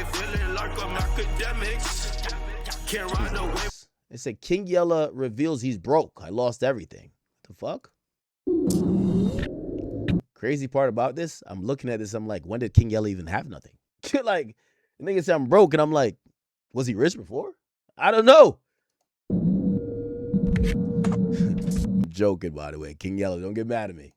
feeling like I'm Akademiks. Can't ride the wave. It said King Yella reveals he's broke. I lost everything. What the fuck? Crazy part about this, I'm looking at this, I'm like, when did King Yella even have nothing? Like, the nigga said I'm broke, and I'm like, was he rich before? I don't know. I'm joking, by the way. King Yella, don't get mad at me.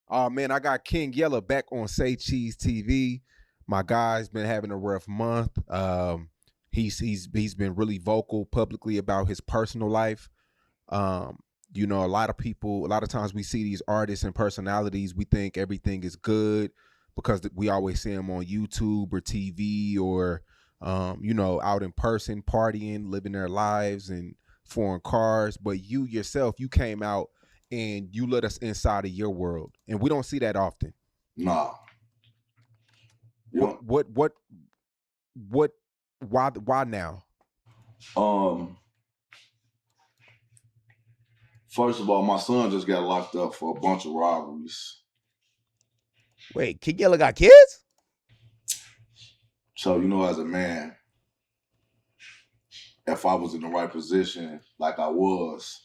Oh man, I got King Yella back on Say Cheese TV. My guy's been having a rough month. He's been really vocal publicly about his personal life. You know, a lot of times we see these artists and personalities, we think everything is good because we always see them on YouTube or TV or, you know, out in person, partying, living their lives in foreign cars. But you yourself, you came out and you let us inside of your world. And we don't see that often. Nah. Why now? First of all, my son just got locked up for a bunch of robberies. Wait, King Yella got kids? So, you know, as a man, if I was in the right position like I was,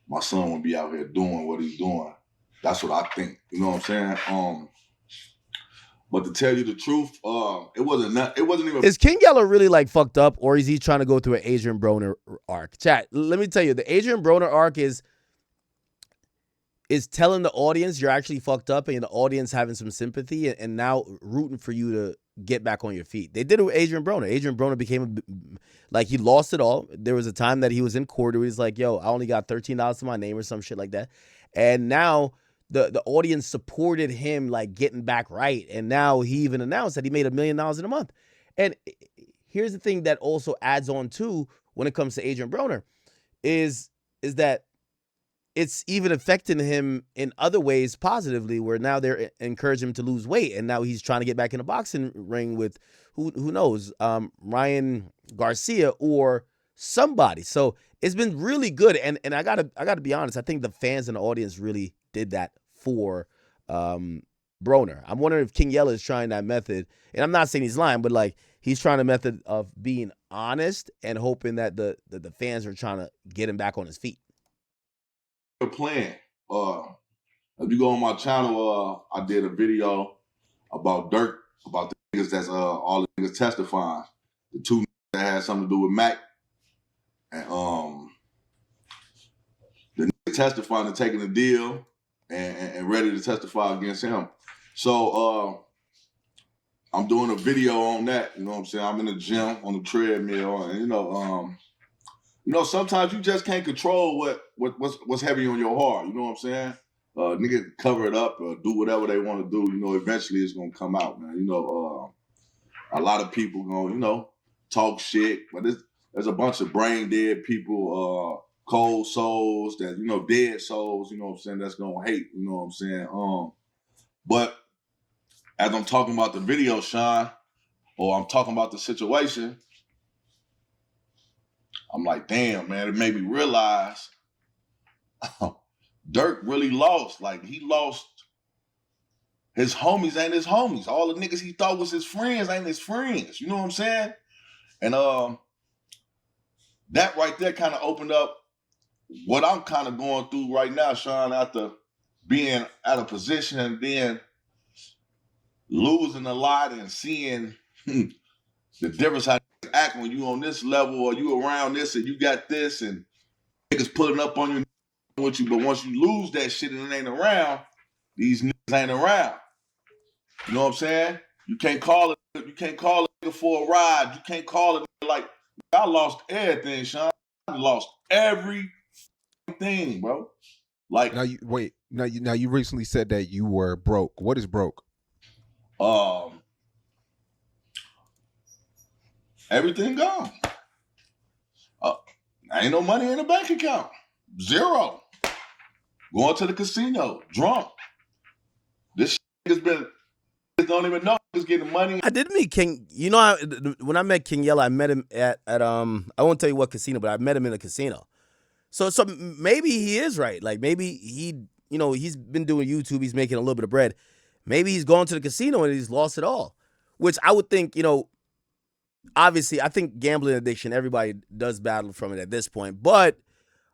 my son would be out here doing what he's doing. That's what I think. You know what I'm saying? But to tell you the truth, it wasn't even. Is King Yella really like fucked up, or is he trying to go through an Adrien Broner arc? Chat, let me tell you, the Adrien Broner arc is telling the audience you're actually fucked up and the audience having some sympathy and now rooting for you to get back on your feet. They did it with Adrien Broner. Adrien Broner became like, he lost it all. There was a time that he was in court where he's like, yo, I only got $13 to my name or some shit like that. And now the audience supported him like getting back right. And now he even announced that he made $1 million in a month. And here's the thing that also adds on to when it comes to Adrien Broner is that it's even affecting him in other ways positively, where now they're encouraging him to lose weight. And now he's trying to get back in the boxing ring with who knows, Ryan Garcia or somebody. So it's been really good. And I gotta be honest, I think the fans and the audience really did that for Broner. I'm wondering if King Yella is trying that method. And I'm not saying he's lying, but like he's trying the method of being honest and hoping that the fans are trying to get him back on his feet. Plan. If you go on my channel, I did a video about Dirk, about the niggas that's all the niggas testifying. The two that had something to do with Mac. And the niggas testifying and taking the deal and ready to testify against him. So I'm doing a video on that, you know what I'm saying? I'm in the gym on the treadmill, and you know, sometimes you just can't control what's heavy on your heart. You know what I'm saying? Niggas cover it up or do whatever they want to do. You know, eventually it's gonna come out, man. You know, a lot of people gonna, you know, talk shit, but there's a bunch of brain dead people, cold souls that, you know, dead souls. You know what I'm saying? That's gonna hate. You know what I'm saying? But as I'm talking about the video, Sean, or I'm talking about the situation, I'm like, damn, man, it made me realize Dirk really lost. Like, he lost his homies ain't his homies. All the niggas he thought was his friends ain't his friends. You know what I'm saying? And that right there kind of opened up what I'm kind of going through right now, Sean, after being out of position and then losing a lot and seeing the difference how niggas act when you on this level or you around this and you got this and niggas pulling up on you with you, but once you lose that shit and it ain't around, these niggas ain't around. You know what I'm saying? You can't call it nigga for a ride. You can't call it like, I lost everything, Sean. I lost everything, bro. Like, Now you recently said that you were broke. What is broke? Everything gone. Ain't no money in the bank account. Zero. Going to the casino, drunk. This shit has been, don't even know who's getting money. I did meet King. You know, when I met King Yella, I met him at I won't tell you what casino, but I met him in a casino. So maybe he is right. Like maybe he's been doing YouTube. He's making a little bit of bread. Maybe he's gone to the casino and he's lost it all. which I would think, obviously, I think gambling addiction, everybody does battle from it at this point. But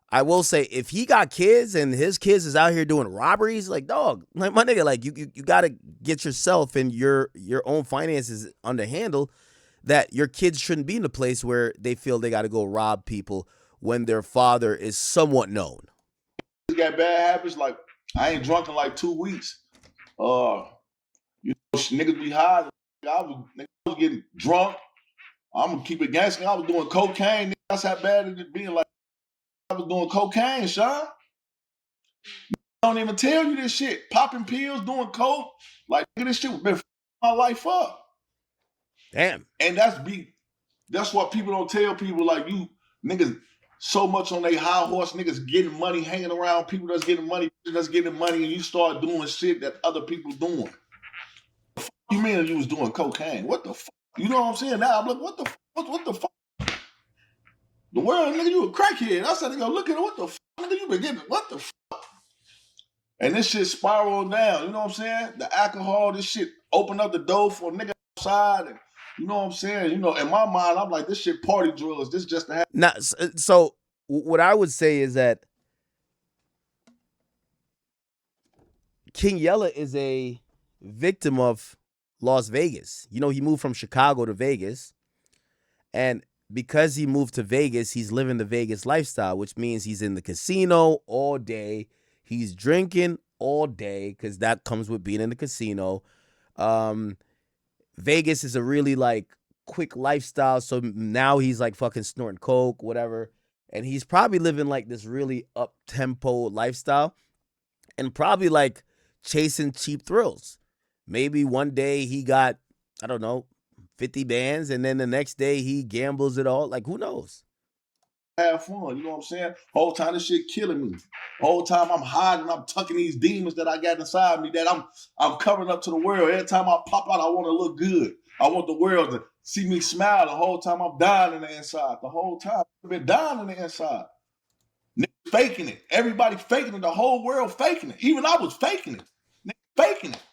I will say, if he got kids and his kids is out here doing robberies, like, dog, like, my nigga, like, you got to get yourself and your own finances under handle, that your kids shouldn't be in a place where they feel they got to go rob people when their father is somewhat known. Got bad habits. Like, I ain't drunk in like 2 weeks. Niggas be high. I was getting drunk. I'm gonna keep it gangster. I was doing cocaine. Nigga, that's how bad it is being. Like, I was doing cocaine, Sean. Don't even tell you this shit. Popping pills, doing coke. Like, nigga, this shit been my life up. Damn. And that's what people don't tell people. Like, you niggas so much on they high horse, niggas getting money, hanging around people that's getting money, and you start doing shit that other people doing. What the fuck you mean you was doing cocaine? What the fuck? You know what I'm saying? Now I'm like, what the fuck? What the fuck? The world, nigga, you a crackhead. I said, nigga, look at it. What the fuck, nigga, you been getting? What the fuck? And this shit spiraled down. You know what I'm saying? The alcohol, this shit opened up the door for a nigga outside. And, you know what I'm saying? You know, in my mind, I'm like, this shit party drugs. This just to have. Now, so what I would say is that King Yella is a victim of Las Vegas. You know, he moved from Chicago to Vegas. And because he moved to Vegas, he's living the Vegas lifestyle, which means he's in the casino all day. He's drinking all day because that comes with being in the casino. Vegas is a really like quick lifestyle. So now he's like fucking snorting coke, whatever. And he's probably living like this really up-tempo lifestyle and probably like chasing cheap thrills. Maybe one day he got, I don't know, 50 bands, and then the next day he gambles it all. Like, who knows? Have fun, you know what I'm saying? Whole time this shit killing me. Whole time I'm hiding, I'm tucking these demons that I got inside me that I'm covering up to the world. Every time I pop out, I want to look good. I want the world to see me smile. The whole time I'm dying in the inside. The whole time I've been dying in the inside. Niggas faking it. Everybody faking it. The whole world faking it. Even I was faking it. Niggas faking it.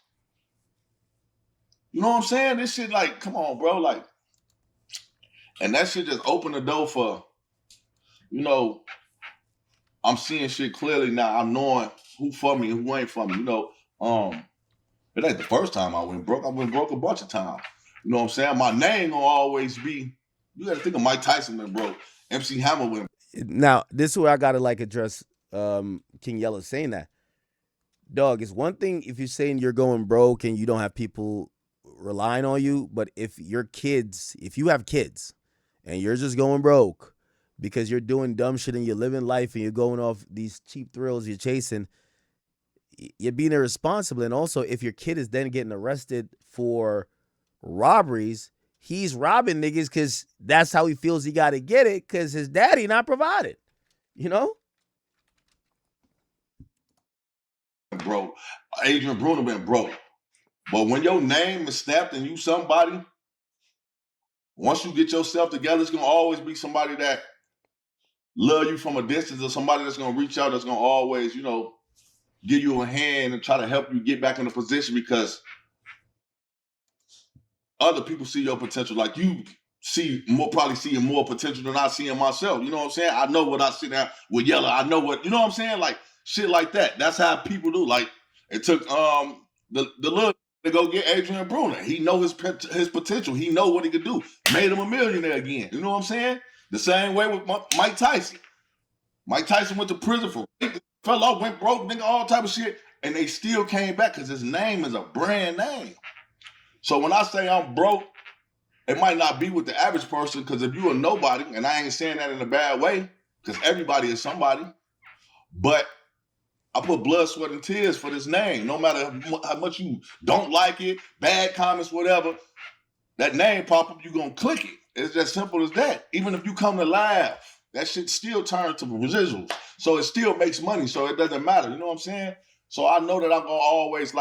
You know what I'm saying? This shit like, come on, bro. Like, and that shit just opened the door for, you know, I'm seeing shit clearly now. I'm knowing who for me and who ain't for me. You know, it ain't the first time I went broke. I went broke a bunch of times. You know what I'm saying? My name gonna always be, you gotta think of Mike Tyson went broke. MC Hammer went. Now, this is where I gotta like address King Yella saying that. Dog, it's one thing if you're saying you're going broke and you don't have people relying on you, but if you have kids and you're just going broke because you're doing dumb shit and you're living life and you're going off these cheap thrills you're chasing, you're being irresponsible. And also, if your kid is then getting arrested for robberies, he's robbing niggas because that's how he feels he got to get it because his daddy not provided, you know? Broke. Adrien Broner been broke. But when your name is stamped and you somebody, once you get yourself together, it's going to always be somebody that love you from a distance or somebody that's going to reach out, that's going to always, you know, give you a hand and try to help you get back in a position because other people see your potential. Like you probably seeing more potential than I see in myself. You know what I'm saying? I know what I see now with Yella. I know what, you know what I'm saying? Like shit like that. That's how people do. Like it took the little to go get Adrien Broner. He know his potential. He know what he could do. Made him a millionaire again. You know what I'm saying? The same way with Mike Tyson. Mike Tyson went to prison for fell off, went broke, nigga, all type of shit, and they still came back because his name is a brand name. So when I say I'm broke, it might not be with the average person because if you a nobody, and I ain't saying that in a bad way, because everybody is somebody, but I put blood, sweat, and tears for this name. No matter how much you don't like it, bad comments, whatever, that name pop up, you gonna click it. It's as simple as that. Even if you come to laugh, that shit still turns to residuals. So it still makes money, so it doesn't matter. You know what I'm saying? So I know that I'm gonna always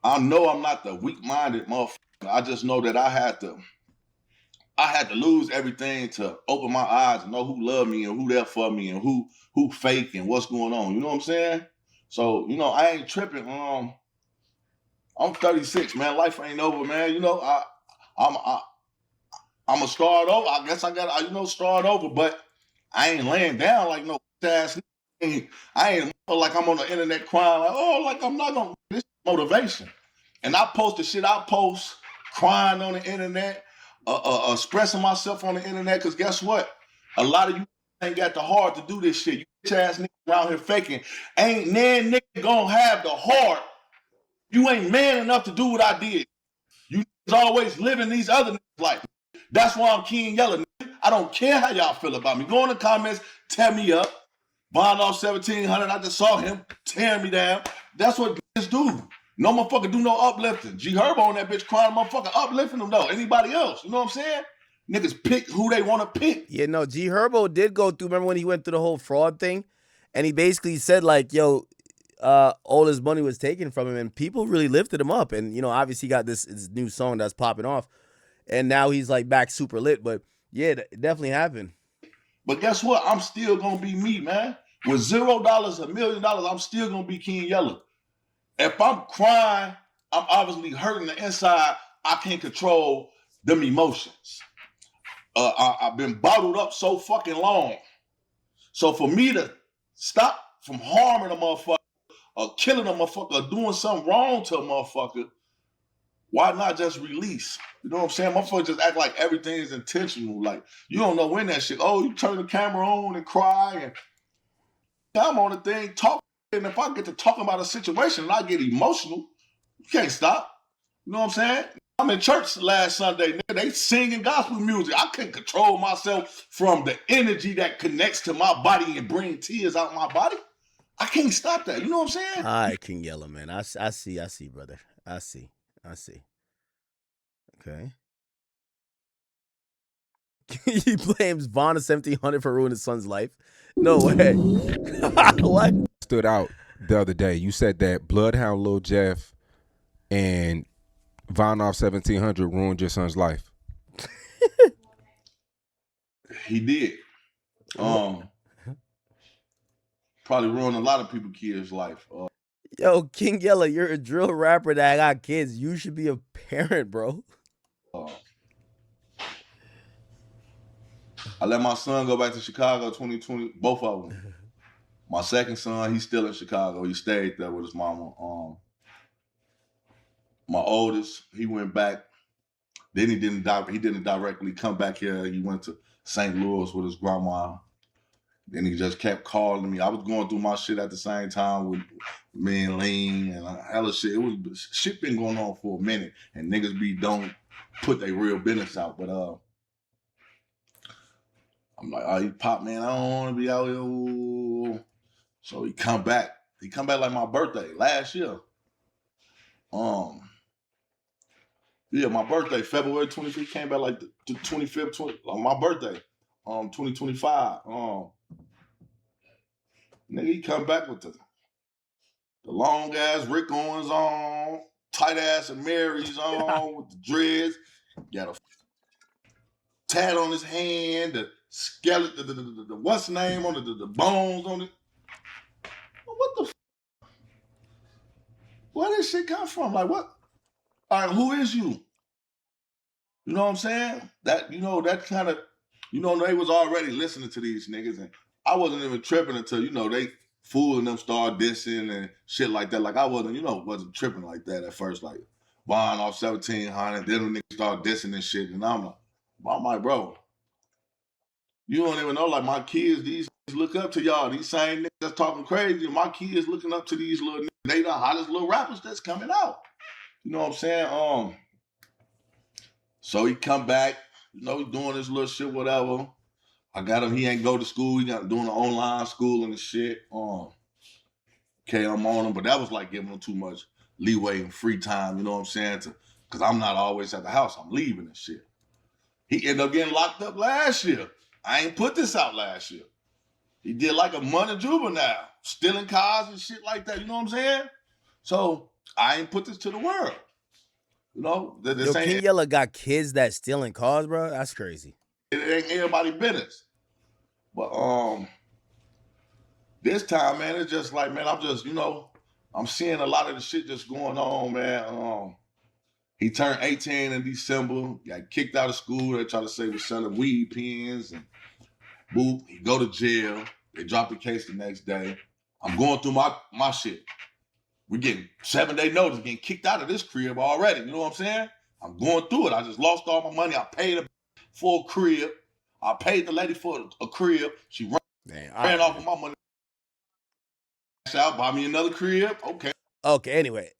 I know I'm not the weak-minded motherfucker. I just know that I had to lose everything to open my eyes and know who love me and who there for me and who fake and what's going on. You know what I'm saying? So, you know, I ain't tripping. I'm I'm 36, man. Life ain't over, man. You know, I'm gonna start over. I guess I gotta, start over, but I ain't laying down like no ass. I ain't like I'm on the internet crying like, oh, like I'm not gonna. This is motivation, and I post the shit I post, crying on the internet, expressing myself on the internet. Cause guess what? A lot of you ain't got the heart to do this shit. You bitch ass niggas around here faking. Ain't nan nigga gonna have the heart. You ain't man enough to do what I did. You always living these other niggas' life. That's why I'm King Yella. I don't care how y'all feel about me. Go in the comments, tear me up. Bond off 1700. I just saw him tearing me down. That's what niggas do. No motherfucker do no uplifting. G Herbo on that bitch crying, motherfucker uplifting them though. Anybody else? You know what I'm saying? Niggas pick who they want to pick. Yeah, no, G Herbo did go through. Remember when he went through the whole fraud thing? And he basically said, like, yo, all his money was taken from him, and people really lifted him up. And, obviously he got this new song that's popping off. And now he's, like, back super lit. But, yeah, it definitely happened. But guess what? I'm still going to be me, man. With $0, $1 million, I'm still going to be King Yella. If I'm crying, I'm obviously hurting the inside. I can't control them emotions. I've been bottled up so fucking long. So for me to stop from harming a motherfucker or killing a motherfucker or doing something wrong to a motherfucker, why not just release? You know what I'm saying? Motherfuckers just act like everything is intentional. Like, you don't know when that shit, you turn the camera on and cry, and I'm on the thing talking, and if I get to talking about a situation and I get emotional, you can't stop. You know what I'm saying? I'm in church last Sunday, nigga. They singing gospel music. I couldn't control myself from the energy that connects to my body and bring tears out my body. I can't stop that. You know what I'm saying? All right, King Yella, man. I see, brother. I see. Okay. He blames Vaughn of 1700 for ruining his son's life. No way. What? Stood out the other day. You said that Bloodhound Lil Jeff and Von off 1700 ruined your son's life. He did. Probably ruined a lot of people's kids' life. Yo, King Yella, you're a drill rapper that got kids. You should be a parent, bro. I let my son go back to Chicago 2020, both of them. My second son, he's still in Chicago. He stayed there with his mama. My oldest, he went back. Then he didn't directly come back here. He went to St. Louis with his grandma. Then he just kept calling me. I was going through my shit at the same time with me and Lean and hella shit. Shit been going on for a minute, and niggas don't put their real business out. But I'm like, oh, you pop, man, I don't want to be out here. So he come back. He come back like my birthday last year. Yeah, my birthday, February 25th, came back like the 25th, on my birthday, 2025. Nigga, he come back with the long ass Rick Owens on, tight ass and Mary's on with the dreads, got a tat on his hand, the skeleton, the what's the name on the bones on it. What the where this shit come from? Like what? All right, who is you? You know what I'm saying? That, that kind of, they was already listening to these niggas, and I wasn't even tripping until, they fooling them start dissing and shit like that. Like I wasn't tripping like that at first, like buying off 1700, then when niggas start dissing and shit, and I'm like, bro, you don't even know, like my kids, these look up to y'all, these same niggas that's talking crazy, my kids looking up to these little niggas, they the hottest little rappers that's coming out. You know what I'm saying? So he come back, he doing this little shit, whatever. I got him, he ain't go to school, he got doing the online school and the shit. Okay, I'm on him, but that was like giving him too much leeway and free time, you know what I'm saying? Because I'm not always at the house, I'm leaving and shit. He ended up getting locked up last year. I ain't put this out last year. He did like a month of juvenile, stealing cars and shit like that, you know what I'm saying? So I ain't put this to the world. Yo, King Yella got kids that stealing cars, bro. That's crazy. It ain't everybody's business. But this time, man, it's just like, man, I'm just, I'm seeing a lot of the shit just going on, man. He turned 18 in December, got kicked out of school. They try to say was selling weed pens and boop. He go to jail. They drop the case the next day. I'm going through my shit. We're getting 7-day notice, getting kicked out of this crib already. You know what I'm saying? I'm going through it. I just lost all my money. I paid her for a crib. I paid the lady for a crib. She ran off with my money. Out, buy me another crib. Okay. Okay, anyway.